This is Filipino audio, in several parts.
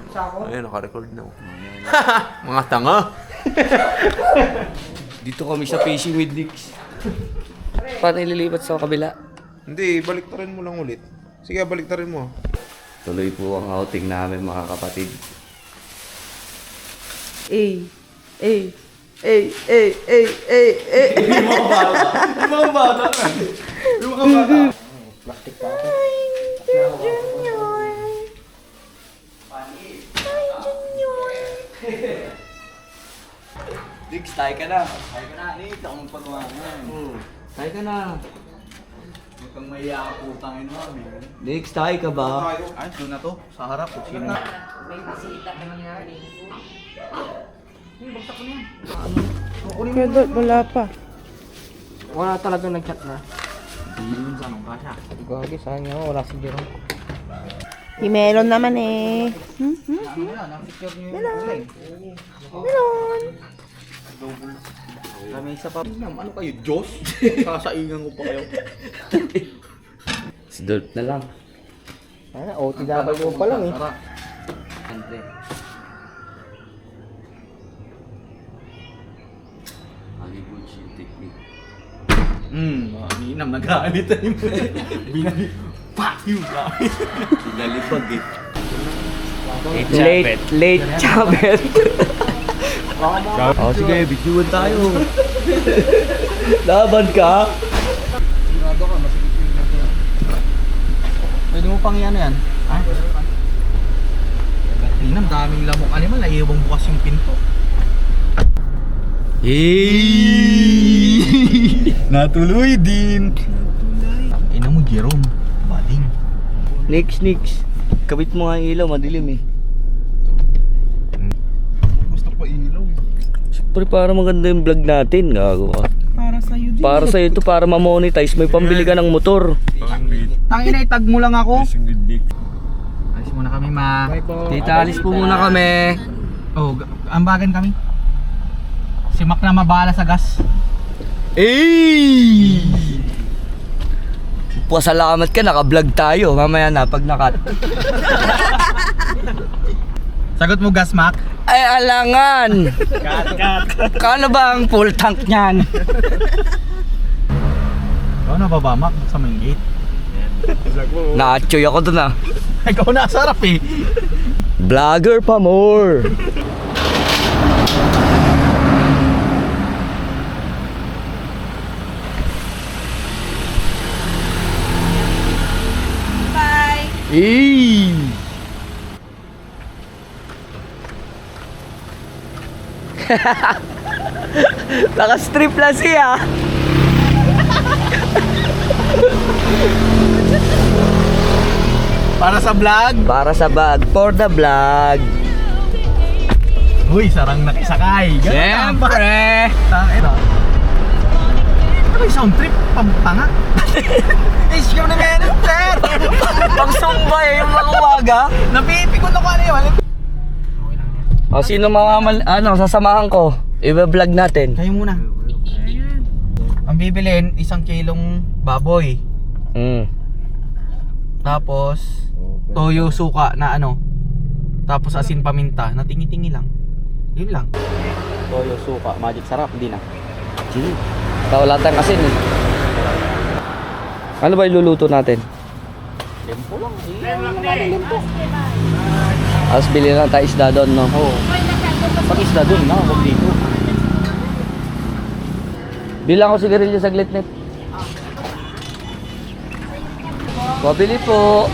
Ayun, naka-record na. Mga tanga. Dito kami sa fishing with Nix. Paano ililipat sa kabila? Hindi, baliktarin mo lang ulit. Sige, baliktarin mo. Tuloy po ang outing namin mga kapatid. Nix, tayo ka na. Tayo ka na, Nix. Ako magpagawa nga. Tayo ka na. Huwag kang mahiya ka putang ino kami. Nix, tayo ka ba? Ay, doon na to. Sa harap. Sino na? May bisita ka nangyari. Kaya doon, wala pa. Wala talaga nag-chat na. Hindi yun sa anong kasya. Gagi, sayang nga wala si Jerome. Melon naman eh. Ano yan? Ang picture niyo yung kulay. Melon. Kami isa pa. Ano kayo? Diyos? Sasaingan ko pa kayo. Si Dolph na lang. OTW pa lang eh. Tara. Andre. Hollywood shield technique. Ninam, nag-aalit tayo mo. Binali. Fuck you! Pinalipag eh. Late Chabet. Oh, sige, bituan tayo. Laban ka? Sigurado ka, masigit yung ganda. Pwede mo pang yan yan. Ha? Ninam, daming lamok animal. Naiibang bukas yung pinto. Hey! Natuloy din. Ina mo, Jerome. Baling. Nix. Kabit mo nga yung ilaw, madilim eh. Gusto ko ilaw eh. Siyempre para maganda yung vlog natin, gago ka. Para sa'yo din. Para sa'yo ito, para ma-monetize, may pambili ka ng motor. Tangina, itag mo lang ako. Alis muna kami, ma. Tita, alis po muna kami. Oh, ambagan kami. Si Mac na mabala sa gas. Hey! Pasalamat ka, naka-vlog tayo. Mamaya na, pag nakat. Sagot mo gas, Mac. Ay, alangan! Kano ba ang full tank niyan? Ikaw na baba, Mac, sa main gate. Na-atchoy ako dun ah. Ikaw na sarap eh. Vlogger pa more! Bye. Hey! Naka-strip lang siya. Para sa vlog. Para sa bag, for the vlog. Uy, sarang nakisakay. Siyempre! Ito. Ito may sound trip. Pampanga. Is yun na meron, sir. Pag sumbay yung mga umaga. Napipikon ako ano yun. O sino mga sasamahan ko? I-vlog natin. Kayo muna. Ang bibilin, 1 kilong baboy. Tapos, toyo suka na ano. Tapos asin paminta na tingi-tingi lang. Yun lang. Toyo suka, magic sarap, di na. Sige. Wala tayong asin eh. Ano ba iluluto natin? Lempo lang. Tapos bilhin lang tayo isda doon, no? Oo. Pag isda dun na, huwag dito. Bilang ko sigarilyo saglit net. Pabili po.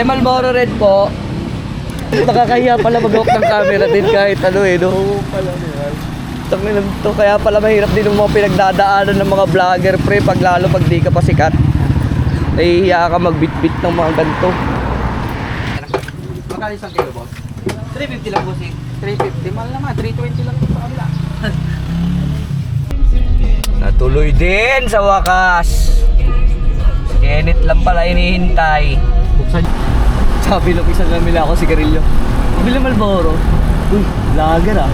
Marlboro Red po. Nakakahiya pala mag-off ng camera din kahit ano eh, no? Oo pala naman. To, kaya pala mahirap din yung mga pinagdadaanan ng mga vlogger pre, pag lalo pag di ka pa sikat. Nahihiya ka magbitbit ng mga ganito. Magkano 1 kilo, boss? 350 lang, boss eh. 350, mahal naman. 320 lang sa kabila. Natuloy din sa wakas. Si Kenneth lang pala hinihintay. Buksan. Sabi lang isang gamila ako sigarilyo. Bili Marlboro. Uy, lager ah.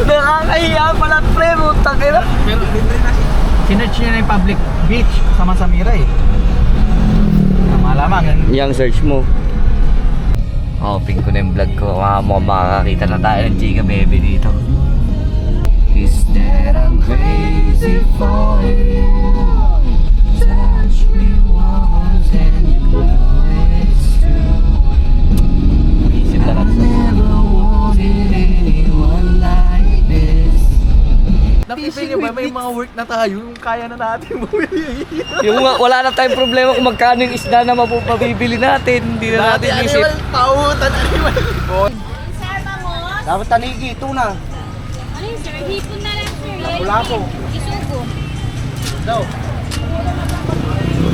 Nakakahiya pala pre, mutang ina. Pero libre na siya. Sinerch niya na yung public beach kasama sa Mira eh. Malamang yan. Yung search mo. Open ko na yung vlog ko. Mukhang makakakita na tayo ng Chica Baby dito. Is that I'm crazy for you? Touch me once and you know it's true. Isip na lang. Never wanted anyone like this. Napipil niyo ba may mga work na tayo yung kaya na natin bumili? Yung wala na tayong problema kung magkano yung isda na mabibili natin. Hindi na natin isip. Pautan, animal. Sir, bangus. Dapat tanigi, tuna. Ano yun, sir? Hipon na lang, sir. Lapu-lapu. Isugo. Daw.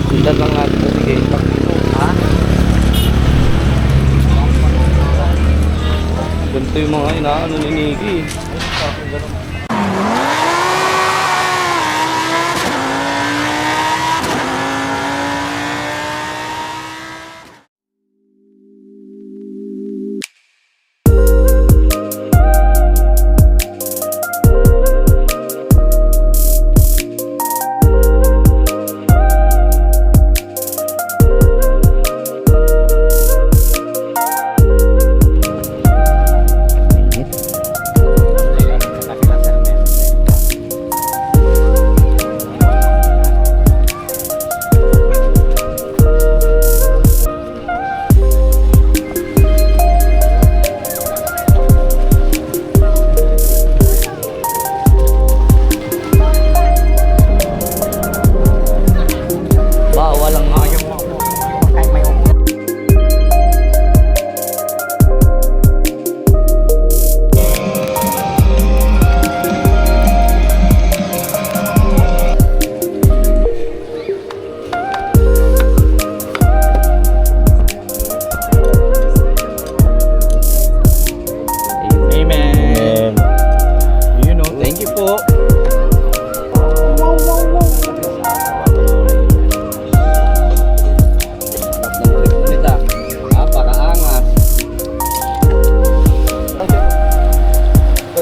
Sundan lang natin ito. Sige. Ha? Ganito yung mga inaano ni Niki.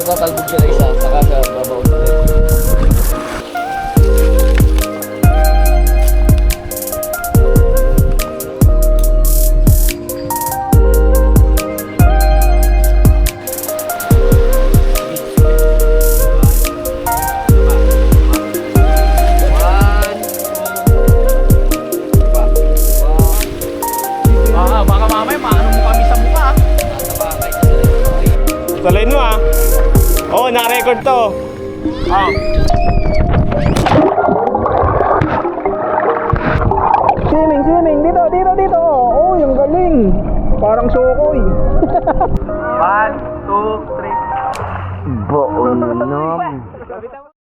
Tatalbog siya na isa, saka sa babaw ulit. Baka mamaya maano mo kami sa mukha. Tuloyin mo ah. Oo, na-record to. Ah. Swimming. Dito. Oh, yung galing. Parang sokoy. 1, 2, 3. Baon na.